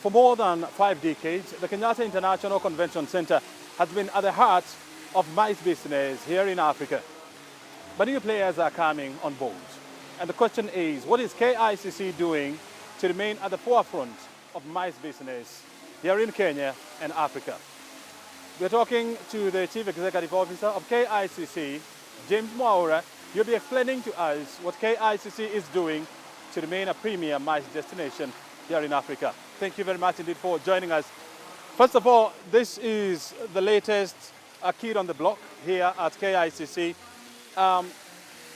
For more than 5 decades, the Kenyatta International Convention Center has been at the heart of MICE business here in Africa. But new players are coming on board. And the question is, what is KICC doing to remain at the forefront of MICE business here in Kenya and Africa? We're talking to the Chief Executive Officer of KICC, James Mwaura. He'll be explaining to us what KICC is doing to remain a premier MICE destination here in Africa. Thank you very much indeed for joining us. First of all, this is the latest kid on the block here at KICC.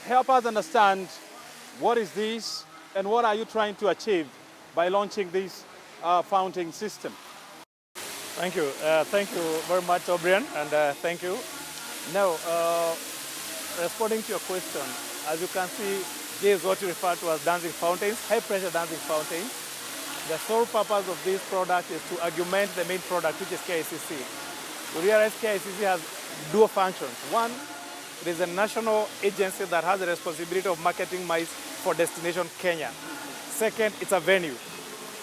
Help us understand what is this and what are you trying to achieve by launching this fountain system? Thank you. Thank you very much, O'Brien, and thank you. Now, responding to your question, as you can see, this is what you refer to as dancing fountains, high-pressure dancing fountains. The sole purpose of this product is to augment the main product, which is KICC. We realize KICC has dual functions. One, it is a national agency that has the responsibility of marketing MICE for destination Kenya. Second, it's a venue.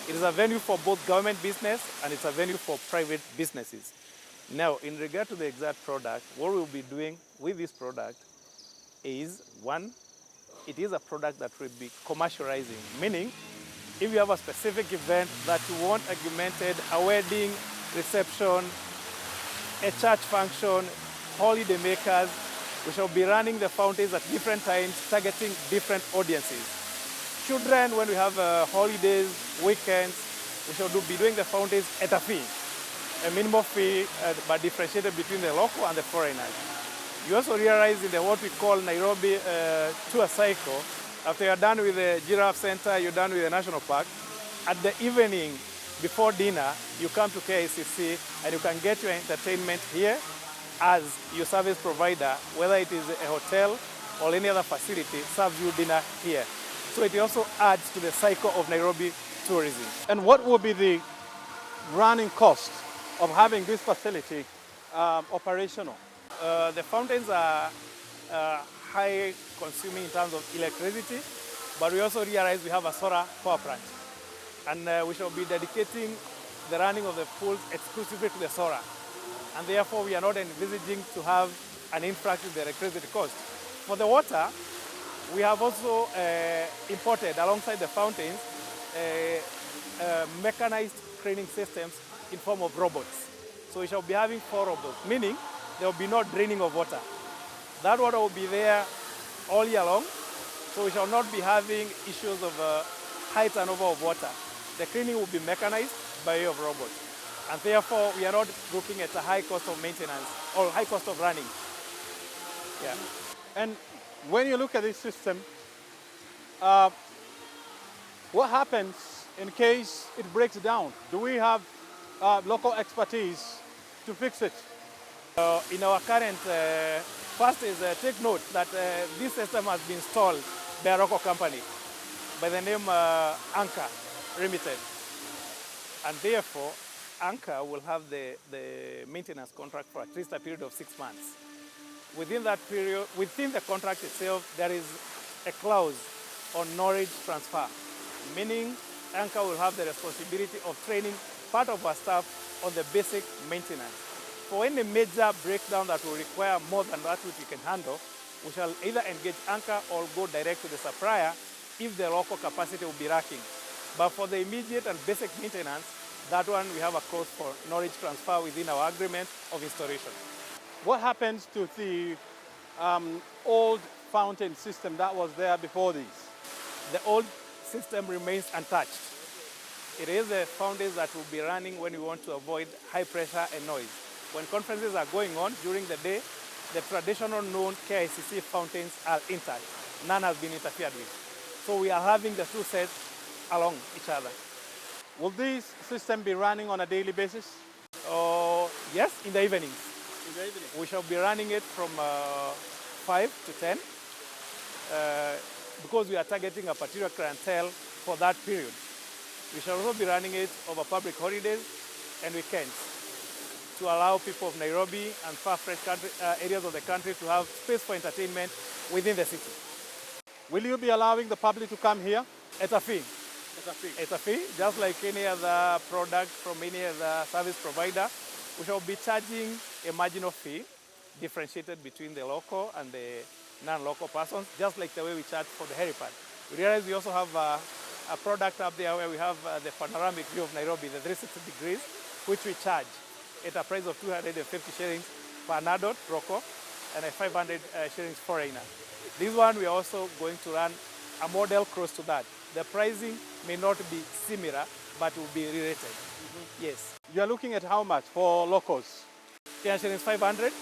It is a venue for both government business and it's a venue for private businesses. Now, in regard to the exact product, what we'll be doing with this product is, one, it is a product that will be commercializing, meaning if you have a specific event that you want augmented, a wedding, reception, a church function, holiday makers, we shall be running the fountains at different times, targeting different audiences. Children, when we have holidays, weekends, we shall be doing the fountains at a fee, a minimum fee, but differentiated between the local and the foreigners. You also realize in the what we call Nairobi tour cycle, after you're done with the Giraffe Center, you're done with the National Park, at the evening before dinner, you come to KICC and you can get your entertainment here as your service provider, whether it is a hotel or any other facility, serves you dinner here. So it also adds to the cycle of Nairobi tourism. And what will be the running cost of having this facility operational? The fountains are high consuming in terms of electricity, but we also realize we have a solar power plant. And we shall be dedicating the running of the pools exclusively to the solar. And therefore, we are not envisaging to have an influx in the electricity cost. For the water, we have also imported, alongside the fountains, mechanized cleaning systems in form of robots. So we shall be having 4 robots, meaning there will be no draining of water. That water will be there all year long, so we shall not be having issues of high turnover of water. The cleaning will be mechanized by way of robots. And therefore, we are not looking at a high cost of maintenance or high cost of running. Yeah. And when you look at this system, what happens in case it breaks down? Do we have local expertise to fix it? In our current, first is take note that this system has been installed by a local company by the name Anchor Limited. And therefore, Anchor will have the maintenance contract for at least a period of 6 months. Within that period, within the contract itself, there is a clause on knowledge transfer, meaning Anchor will have the responsibility of training part of our staff on the basic maintenance. For any major breakdown that will require more than that which we can handle, we shall either engage Anchor or go direct to the supplier if the local capacity will be lacking. But for the immediate and basic maintenance, that one we have a clause for knowledge transfer within our agreement of installation. What happens to the old fountain system that was there before this? The old system remains untouched. It is the fountains that will be running when we want to avoid high pressure and noise. When conferences are going on during the day, the traditional known KICC fountains are intact. None has been interfered with. So we are having the 2 sets along each other. Will this system be running on a daily basis? Yes, in the evenings. In the evening? We shall be running it from 5 to 10 because we are targeting a particular clientele for that period. We shall also be running it over public holidays and weekends to allow people of Nairobi and far-fetched areas of the country to have space for entertainment within the city. Will you be allowing the public to come here? At a fee. It's a fee. It's a fee, just like any other product from any other service provider. We shall be charging a marginal fee differentiated between the local and the non-local persons, just like the way we charge for the helipad. We realize we also have a product up there where we have the panoramic view of Nairobi, the 360 degrees, which we charge at a price of 250 shillings per an adult local and a 500 shillings foreigner. This one we are also going to run a model close to that. The pricing may not be similar, but will be related. Yes. You're looking at how much for locals? Kenya shillings 500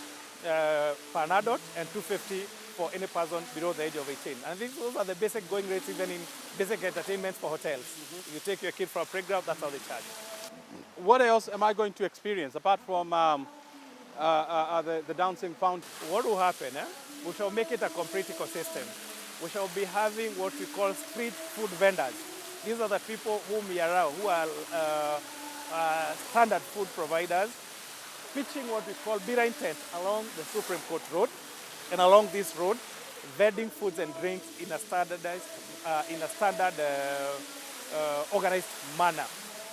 per an adult and 250 for any person below the age of 18. And those are the basic going rates even in basic entertainment for hotels. If you take your kid for a playground, that's how they charge. What else am I going to experience apart from the dancing fountain? What will happen? We shall make it a complete ecosystem. We shall be having what we call street food vendors. These are the people whom we are around, who are standard food providers, pitching what we call beer tent along the Supreme Court Road, and along this road, vending foods and drinks in a standardized, organized manner.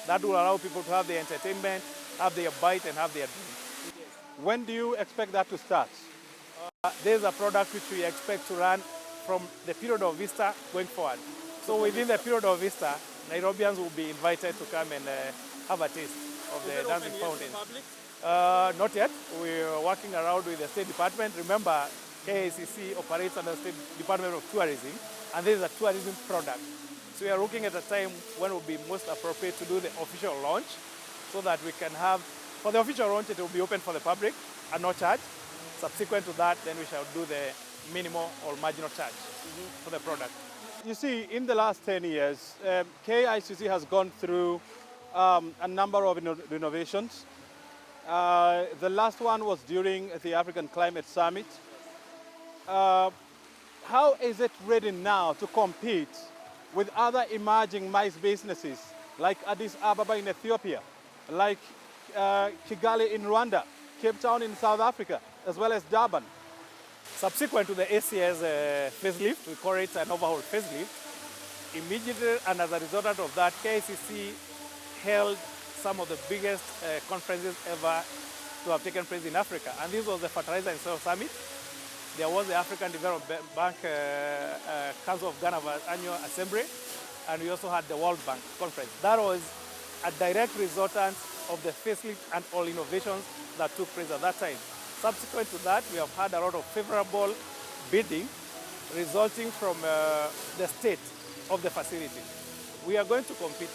That will allow people to have their entertainment, have their bite, and have their drink. When do you expect that to start? There's a product which we expect to run from the period of Easter going forward. So within the period of Easter, Nairobians will be invited to come and have a taste of the dancing fountains. Not yet. We're working around with the State Department. Remember, KICC operates under the State Department of Tourism, and this is a tourism product. So we are looking at a time when it will be most appropriate to do the official launch, so that we can have, for the official launch, it will be open for the public at no charge. Subsequent to that, then we shall do the minimal or marginal charge for the product. You see, in the last 10 years, KICC has gone through a number of renovations. The last one was during the African Climate Summit. How is it ready now to compete with other emerging MICE businesses like Addis Ababa in Ethiopia, like Kigali in Rwanda, Cape Town in South Africa, as well as Durban? Subsequent to the ACS facelift, we call it an overhaul facelift, immediately and as a result of that, KICC held some of the biggest conferences ever to have taken place in Africa. And this was the Fertilizer and Soil Summit. There was the African Development Bank Council of Ghana annual assembly, and we also had the World Bank conference. That was a direct resultant of the facelift and all innovations that took place at that time. Subsequent to that, we have had a lot of favorable bidding resulting from the state of the facility. We are going to compete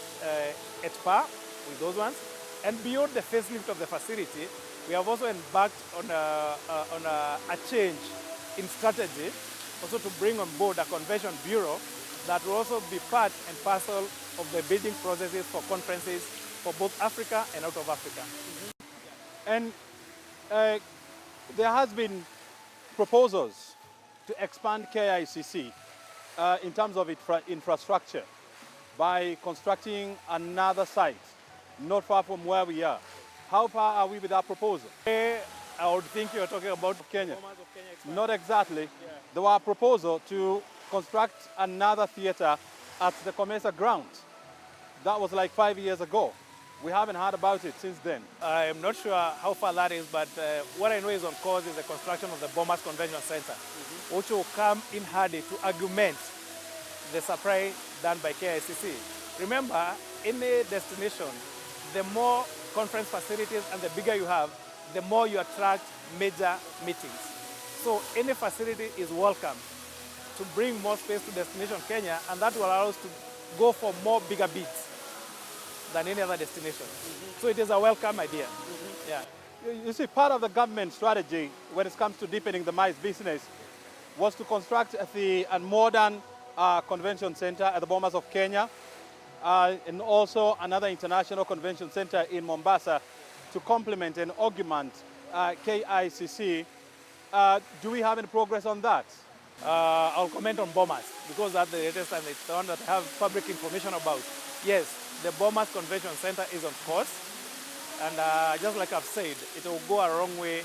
at par with those ones. And beyond the facelift of the facility, we have also embarked on a change in strategy, also to bring on board a convention bureau that will also be part and parcel of the bidding processes for conferences for both Africa and out of Africa. And there has been proposals to expand KICC in terms of infrastructure by constructing another site not far from where we are. How far are we with that proposal? I would think you're talking about Kenya. Kenya. Not exactly. There was a proposal to construct another theater at the Comesa ground. That was like 5 years ago. We haven't heard about it since then. I'm not sure how far that is, but what I know is on course is the construction of the Bomas Convention Center, which will come in handy to augment the supply done by KICC. Remember, any destination, the more conference facilities and the bigger you have, the more you attract major meetings. So any facility is welcome to bring more space to destination Kenya, and that will allow us to go for more bigger bids than any other destination. So it is a welcome idea. Yeah. You see, part of the government strategy when it comes to deepening the MICE business was to construct a modern convention center at the Bomas of Kenya, and also another international convention center in Mombasa to complement and augment KICC. Do we have any progress on that? I'll comment on Bomas because that's the latest and it's the one that I have public information about. Yes, the Bomas Convention Center is on course, and just like I've said, it will go a long way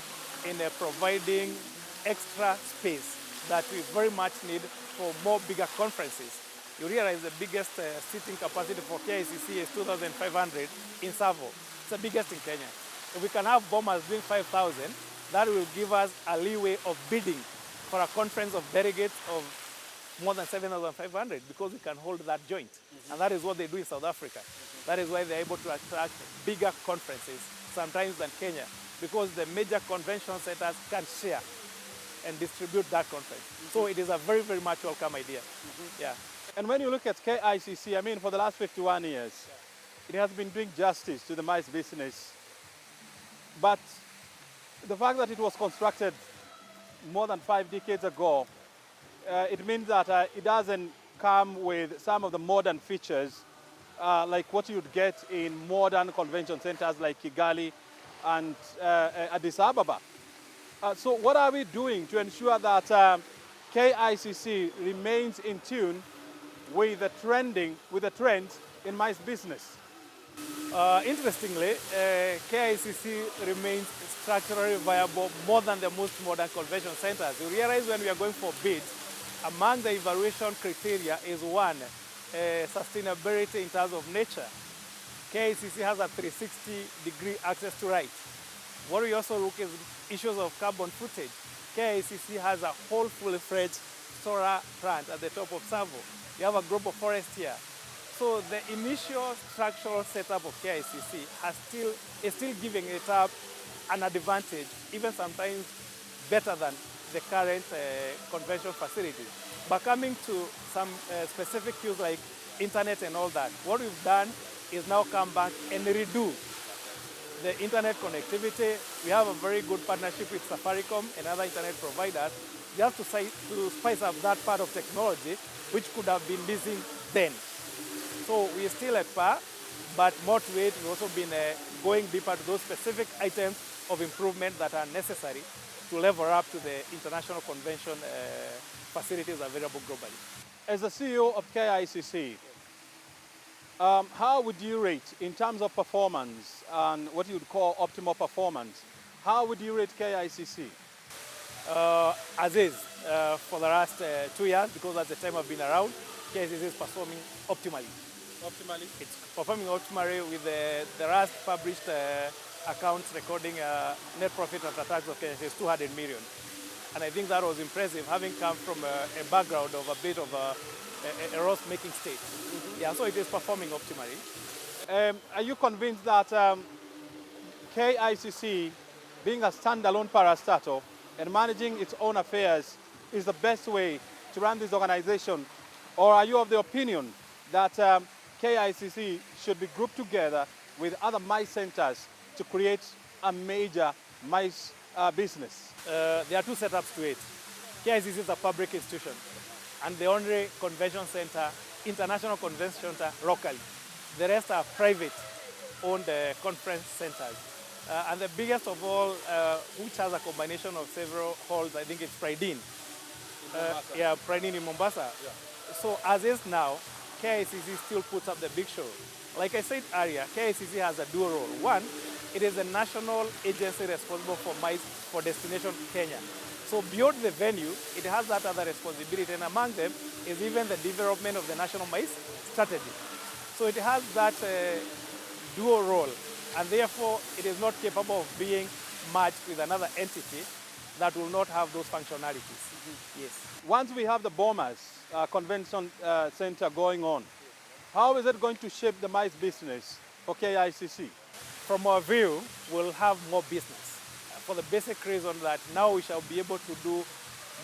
in providing extra space that we very much need for more bigger conferences. you realize the biggest seating capacity for KICC is 2,500 in Savo. It's the biggest in Kenya. If we can have bombers doing 5,000, that will give us a leeway of bidding for a conference of delegates of more than 7,500 because we can hold that joint. And that is what they do in South Africa. That is why they're able to attract bigger conferences, sometimes than Kenya, because the major convention centers can share and distribute that conference. So it is a very, very much welcome idea. Yeah. And when you look at KICC, I mean, for the last 51 years, it has been doing justice to the mice business. But the fact that it was constructed more than 5 decades ago, it means that it doesn't come with some of the modern features like what you'd get in modern convention centers like Kigali and Addis Ababa. So what are we doing to ensure that KICC remains in tune with the trends in mice business? Interestingly, KICC remains structurally viable more than the most modern convention centers. You realize when we are going for bids, among the evaluation criteria is one, sustainability in terms of nature. KICC has a 360-degree access to rights. What we also look is issues of carbon footage. KICC has a whole fully-fledged solar plant at the top of Savo. You have a group of forest here. So the initial structural setup of KICC is still giving it up an advantage, even sometimes better than the current convention facilities. But coming to some specific issues like internet and all that, what we've done is now come back and redo the internet connectivity. We have a very good partnership with Safaricom and other internet providers just to spice up that part of technology which could have been missing then. So we're still at par, but more to it, we've also been going deeper to those specific items of improvement that are necessary to level up to the international convention facilities available globally. As the CEO of KICC, how would you rate in terms of performance and what you would call optimal performance? How would you rate KICC? As is, for the last 2 years, because at the time I've been around, KICC is performing optimally. Optimally? It's performing optimally with the last published accounts recording net profit after tax of KICC is 200 million. And I think that was impressive, having come from a background of a bit of a roast-making state. Yeah, so it is performing optimally. Are you convinced that KICC, being a standalone parastatal and managing its own affairs, is the best way to run this organization? Or are you of the opinion that KICC should be grouped together with other mice centers to create a major mice business? There are two setups to it. KICC is a public institution and the only convention center, international convention center locally. The rest are private-owned conference centers. And the biggest of all, which has a combination of several halls, I think it's Pride Inn. Yeah, Pride Inn in Mombasa. Yeah. So as is now, KICC still puts up the big show. Like I said earlier, KICC has a dual role. One, it is a national agency responsible for mice for destination Kenya. So beyond the venue, it has that other responsibility, and among them is even the development of the national mice strategy. So it has that dual role, and therefore it is not capable of being merged with another entity that will not have those functionalities. Yes. Once we have the Bomas Convention Center going on, how is it going to shape the mice business for KICC? From our view, we'll have more business for the basic reason that now we shall be able to do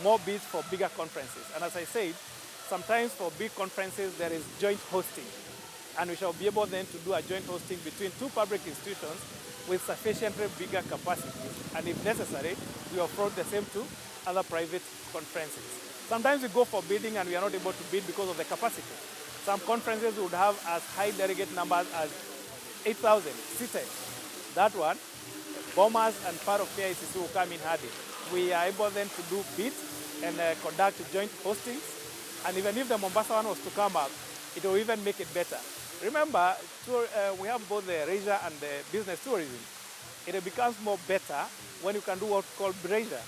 more bids for bigger conferences. And as I said, sometimes for big conferences there is joint hosting, and we shall be able then to do a joint hosting between two public institutions with sufficiently bigger capacities, and if necessary, we offload the same to other private conferences. Sometimes we go for bidding and we are not able to bid because of the capacity. Some conferences would have as high delegate numbers as 8,000 seated. That one, bombers and part of KICC will come in handy. We are able then to do bids and conduct joint hostings, and even if the Mombasa one was to come up, it will even make it better. Remember, we have both the leisure and the business tourism. It becomes more better when you can do what's called leisure.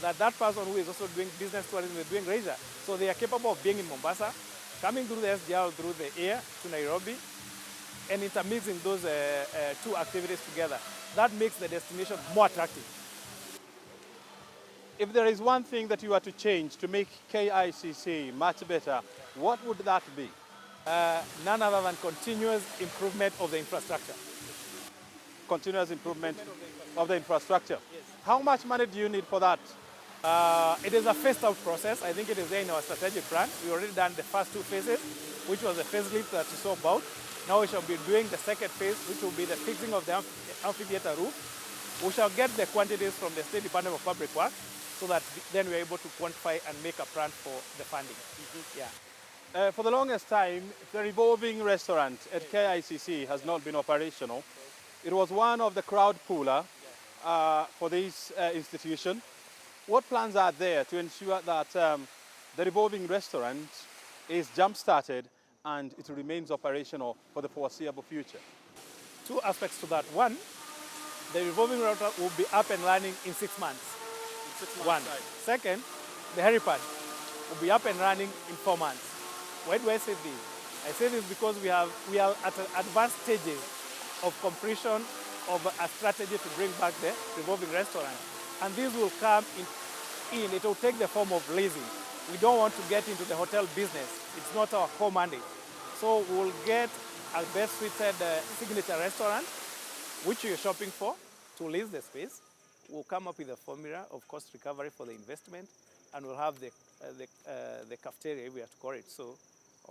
That person who is also doing business tourism is doing leisure. So they are capable of being in Mombasa, coming through the SGR through the air to Nairobi, and intermixing those two activities together. That makes the destination more attractive. If there is one thing that you are to change to make KICC much better, what would that be? None other than continuous improvement of the infrastructure. Continuous improvement of the infrastructure. Yes. How much money do you need for that? It is a phased-out process. I think it is there in our strategic plan. We already done the first two phases, which was the facelift that you saw about. Now we shall be doing the second phase, which will be the fixing of the amphitheater roof. We shall get the quantities from the State Department of Public Works so that then we are able to quantify and make a plan for the funding. Yeah. For the longest time, the revolving restaurant at KICC has not been operational. It was one of the crowd puller for this institution. What plans are there to ensure that the revolving restaurant is jump-started and it remains operational for the foreseeable future? Two aspects to that. One, the revolving restaurant will be up and running in 6 months. In 6 months' One. time. Second, the helipad will be up and running in 4 months. Why do I say this? I say this because we are at advanced stages of completion of a strategy to bring back the revolving restaurant. And this will come in, it will take the form of leasing. We don't want to get into the hotel business. It's not our core mandate. So we'll get a best suited signature restaurant, which you're shopping for, to lease the space. We'll come up with a formula of cost recovery for the investment, and we'll have the cafeteria, we have to call it so,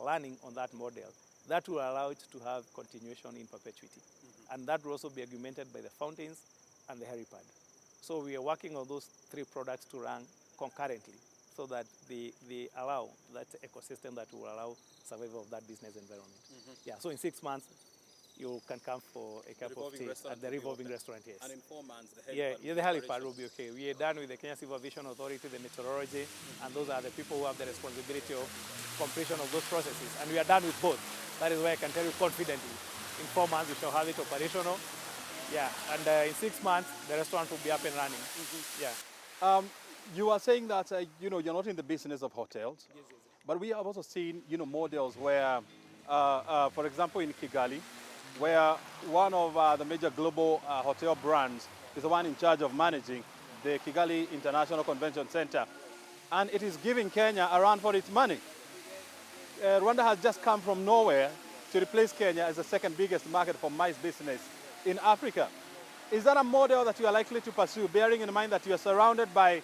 learning on that model. That will allow it to have continuation in perpetuity. And that will also be augmented by the fountains and the helipad. So we are working on those 3 products to run concurrently so that they allow that ecosystem that will allow survival of that business environment. Yeah, so in 6 months, you can come for a cup of tea at the revolving restaurant, yes. And in 4 months, the helipad, the helipad will be okay. We are done with the Kenya Civil Aviation Authority, the meteorology, and those are the people who have the responsibility of completion of those processes. And we are done with both. That is why I can tell you confidently. In 4 months, we shall have it operational. Yeah, and in 6 months, the restaurant will be up and running. Yeah. You are saying that you're not in the business of hotels, Yes. but we have also seen models where, for example, in Kigali, where one of the major global hotel brands is the one in charge of managing the Kigali International Convention Center, and it is giving Kenya a run for its money. Rwanda has just come from nowhere to replace Kenya as the second biggest market for MICE business in Africa. Is that a model that you are likely to pursue, bearing in mind that you are surrounded by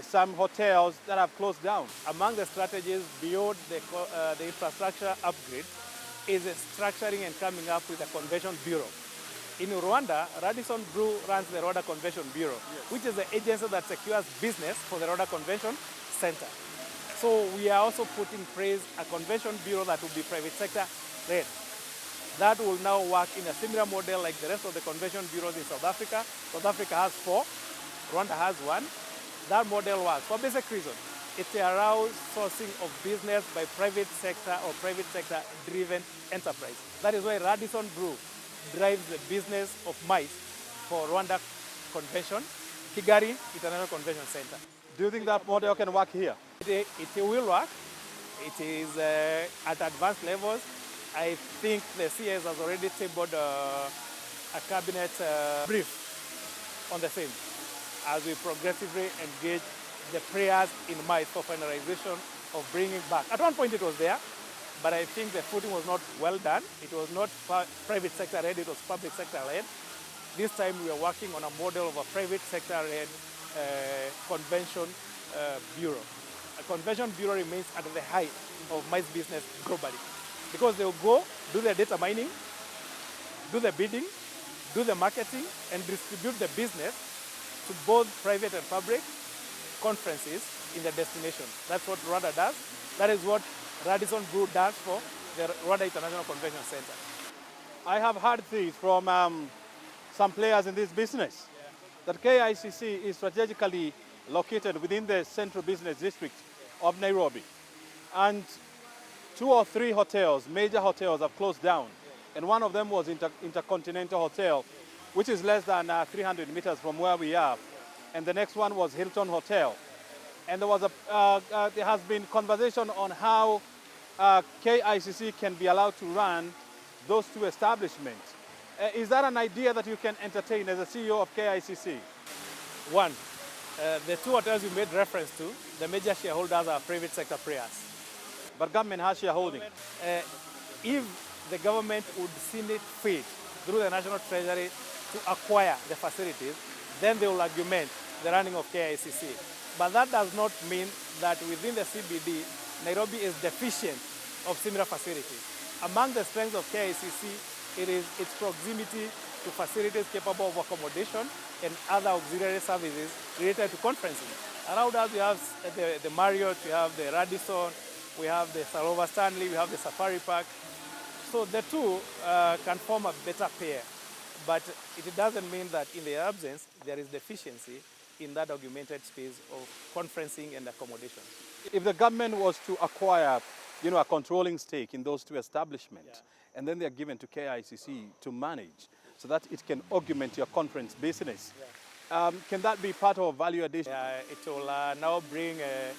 some hotels that have closed down? Among the strategies beyond the infrastructure upgrade is structuring and coming up with a convention bureau. In Rwanda, Radisson Blu runs the Rwanda Convention Bureau, which is the agency that secures business for the Rwanda Convention Center. So we are also putting in place a convention bureau that will be private sector led. That will now work in a similar model like the rest of the convention bureaus in South Africa. South Africa has 4, Rwanda has 1. That model works for basic reason. It allows sourcing of business by private sector or private sector driven enterprise. That is why Radisson Blu drives the business of MICE for Rwanda Convention, Kigali International Convention Center. Do you think that model can work here? It will work. It is at advanced levels. I think the CS has already tabled a cabinet brief on the same as we progressively engage the prayers in MICE for finalization of bringing back. At one point it was there, but I think the footing was not well done. It was not private sector led, it was public sector led. This time we are working on a model of a private sector led convention bureau. A convention bureau remains at the height of MICE business globally because they will go, do the data mining, do the bidding, do the marketing, and distribute the business to both private and public conferences in the destination. That's what Rwanda does. That is what Radisson Blu does for the Rwanda International Convention Center. I have heard this from some players in this business, that KICC is strategically located within the central business district of Nairobi. And 2 or 3 hotels, major hotels, have closed down. And one of them was Intercontinental Hotel, which is less than 300 meters from where we are. And the next one was Hilton Hotel. And there has been conversation on how KICC can be allowed to run those two establishments. Is that an idea that you can entertain as a CEO of KICC? One, the two hotels you made reference to, the major shareholders are private sector players. But government has shareholding. If the government would see it fit through the National Treasury to acquire the facilities, then they will augment the running of KICC. But that does not mean that within the CBD, Nairobi is deficient of similar facilities. Among the strengths of KICC, it is its proximity to facilities capable of accommodation and other auxiliary services related to conferencing. Around us, we have the Marriott, we have the Radisson, we have the Salova Stanley, we have the Safari Park. So the two can form a better pair, but it doesn't mean that in their absence, there is deficiency in that augmented space of conferencing and accommodation. If the government was to acquire, a controlling stake in those two establishments, and then they're given to KICC to manage so that it can augment your conference business, can that be part of value addition? It will now bring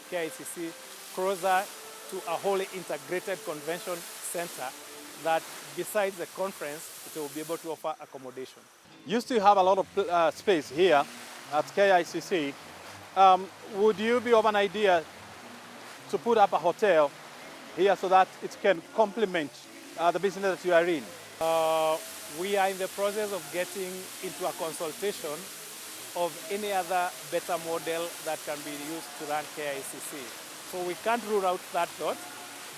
KICC closer to a wholly integrated convention center that besides the conference, it will be able to offer accommodation. You still have a lot of space here at KICC. Would you be of an idea to put up a hotel here so that it can complement the business that you are in? We are in the process of getting into a consultation of any other better model that can be used to run KICC. So we can't rule out that thought,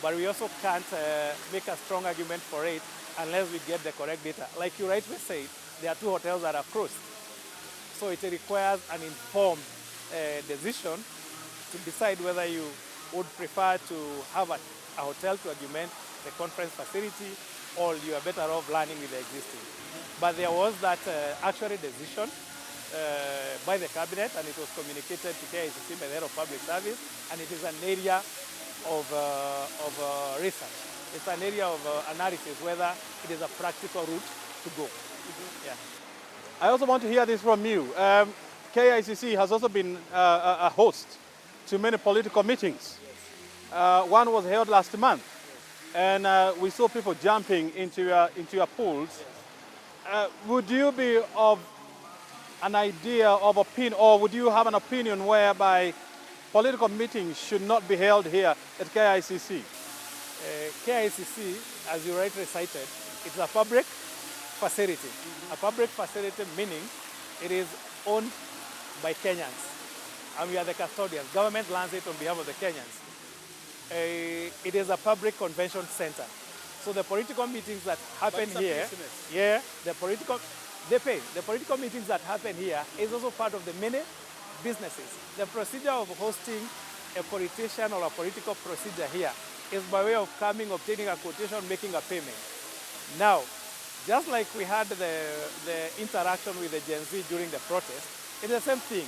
but we also can't make a strong argument for it unless we get the correct data. Like you rightly said, there are two hotels that are closed. So it requires an informed decision to decide whether you would prefer to have a hotel to augment the conference facility, or you are better off running with the existing. But there was that actually decision by the cabinet, and it was communicated to KICC by the head of public service, and it is an area of research. It's an area of analysis whether it is a practical route to go. Yeah. I also want to hear this from you. KICC has also been a host to many political meetings. One was held last month, and we saw people jumping into your pools. Would you be of an idea of opinion, or would you have an opinion whereby political meetings should not be held here at KICC? KICC, as you rightly cited, it's a public facility. A public facility meaning it is owned by Kenyans, and we are the custodians. Government lands it on behalf of the Kenyans. It is a public convention center. So the political meetings that happen here, the political meetings that happen here is also part of the many businesses. The procedure of hosting a politician or a political procedure here is by way of coming, obtaining a quotation, making a payment. Now, just like we had the interaction with the Gen Z during the protest, it's the same thing.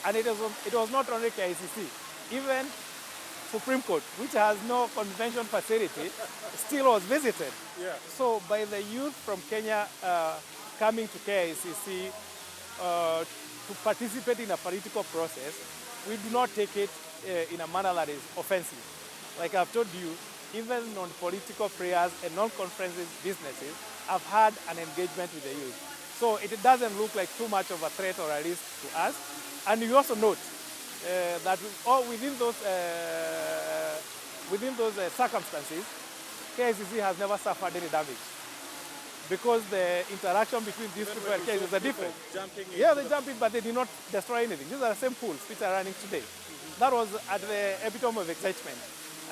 And it was not only KICC, even Supreme Court, which has no convention facility, still was visited. Yeah. So by the youth from Kenya coming to KICC to participate in a political process, we do not take it in a manner that is offensive. Like I've told you, even non-political players and non-conferences businesses have had an engagement with the youth. So it doesn't look like too much of a threat or a risk to us. And you also note that within those circumstances, KICC has never suffered any damage, because the interaction between these people and KICC is different. They jump in, but they did not destroy anything. These are the same pools which are running today. That was at the epitome of excitement.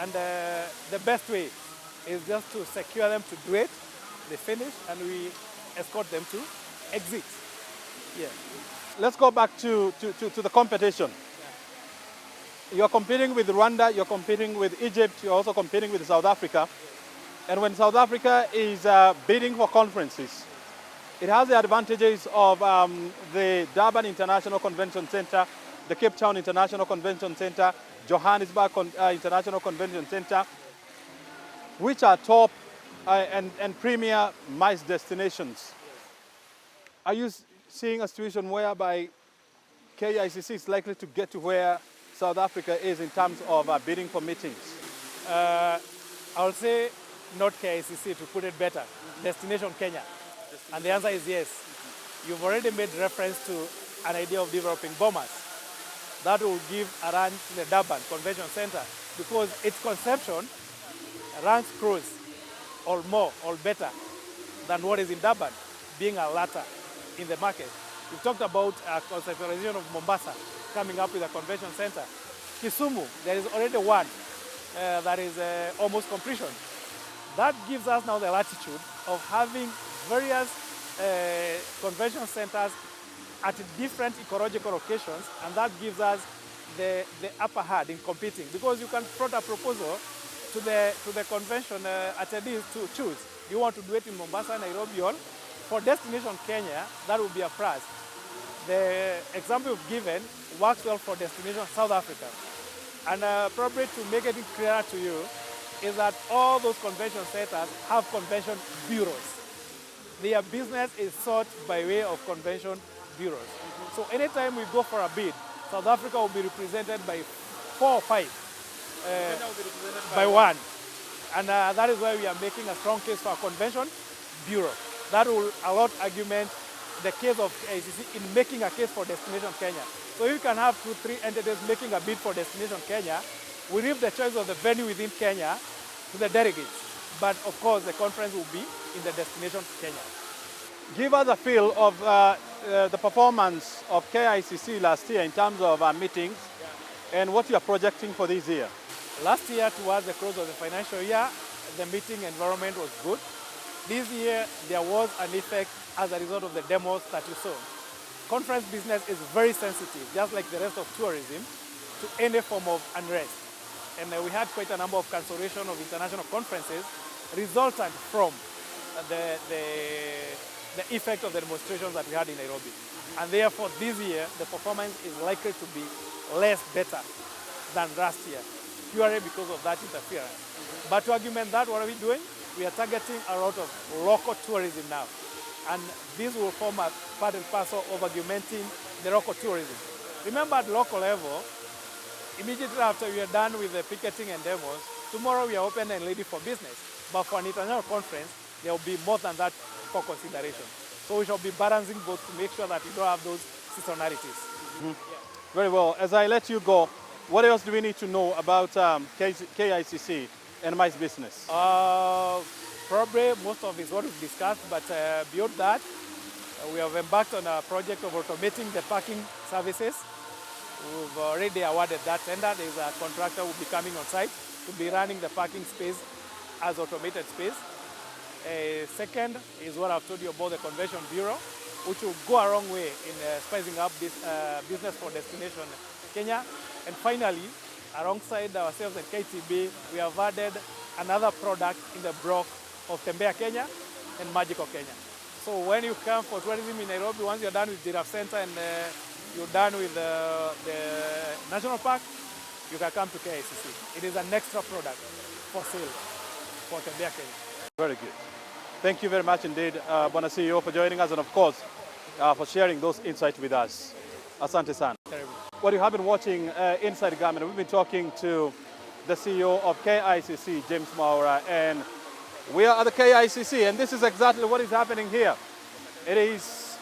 And the best way is just to secure them to do it. They finish, and we escort them to exit. Yeah. Let's go back to the competition. You're competing with Rwanda, you're competing with Egypt, you're also competing with South Africa. And when South Africa is bidding for conferences, it has the advantages of the Durban International Convention Center, the Cape Town International Convention Center, Johannesburg International Convention Center, which are top and premier MICE destinations. Are you seeing a situation whereby KICC is likely to get to where South Africa is in terms of bidding for meetings? I would say not KICC, to put it better, Destination Kenya. And the answer is yes. You've already made reference to an idea of developing Bomas. That will give a run to the Durban Convention Center because its conception ranks close or more or better than what is in Durban, being a latter in the market. We've talked about conceptualization of Mombasa coming up with a convention center. Kisumu, there is already one that is almost completion. That gives us now the latitude of having various convention centers at different ecological locations, and that gives us the upper hand in competing, because you can float a proposal to the convention attendees to choose. You want to do it in Mombasa, Nairobi, or for Destination Kenya, that would be a plus. The example you've given works well for Destination South Africa. And probably to make it clearer to you is that all those convention centers have convention bureaus. Their business is sought by way of convention bureaus. So anytime we go for a bid, South Africa will be represented by 4 or 5, by one. And that is why we are making a strong case for a convention bureau. That will allow argument the case of KICC in making a case for Destination Kenya. So if you can have 2, 3 entities making a bid for Destination Kenya, we leave the choice of the venue within Kenya to the delegates. But of course, the conference will be in the Destination Kenya. Give us a feel of the performance of KICC last year in terms of meetings and what you are projecting for this year. Last year, towards the close of the financial year, the meeting environment was good. This year, there was an effect as a result of the demos that you saw. Conference business is very sensitive, just like the rest of tourism, to any form of unrest. And we had quite a number of cancellation of international conferences resultant from the effect of the demonstrations that we had in Nairobi. And therefore, this year, the performance is likely to be less better than last year, purely because of that interference. But to augment that, what are we doing? We are targeting a lot of local tourism now. And this will form a part and parcel of augmenting the local tourism. Remember, at local level, immediately after we are done with the picketing and demos, tomorrow we are open and ready for business. But for an international conference, there will be more than that for consideration. So we shall be balancing both to make sure that we don't have those seasonalities. Mm-hmm. Yeah. Very well. As I let you go, what else do we need to know about KICC and MICE Business? Probably most of it is what we've discussed, but beyond that, we have embarked on a project of automating the parking services. We've already awarded that tender. There's a contractor who will be coming on site to be running the parking space as automated space. Second is what I've told you about the Convention Bureau, which will go a long way in spicing up this business for Destination Kenya. And finally, alongside ourselves at KTB, we have added another product in the block of Tembea Kenya and Magical Kenya. So when you come for tourism in Nairobi, once you're done with Giraffe Center and you're done with the National Park, you can come to KICC. It is an extra product for sale for Tembea Kenya. Very good. Thank you very much indeed, Bwana CEO, for joining us and of course, for sharing those insights with us. Asante sana. What you have been watching Inside Government, we've been talking to the CEO of KICC, James Maura, and we are at the KICC, and this is exactly what is happening here. It is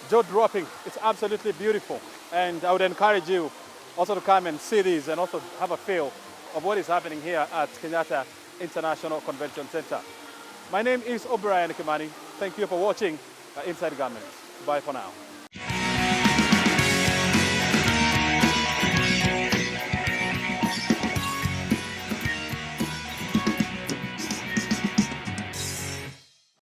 jaw-dropping. It's absolutely beautiful, and I would encourage you also to come and see these and also have a feel of what is happening here at Kenyatta International Convention Center. My name is O'Brien Kimani. Thank you for watching Inside Government. Bye for now.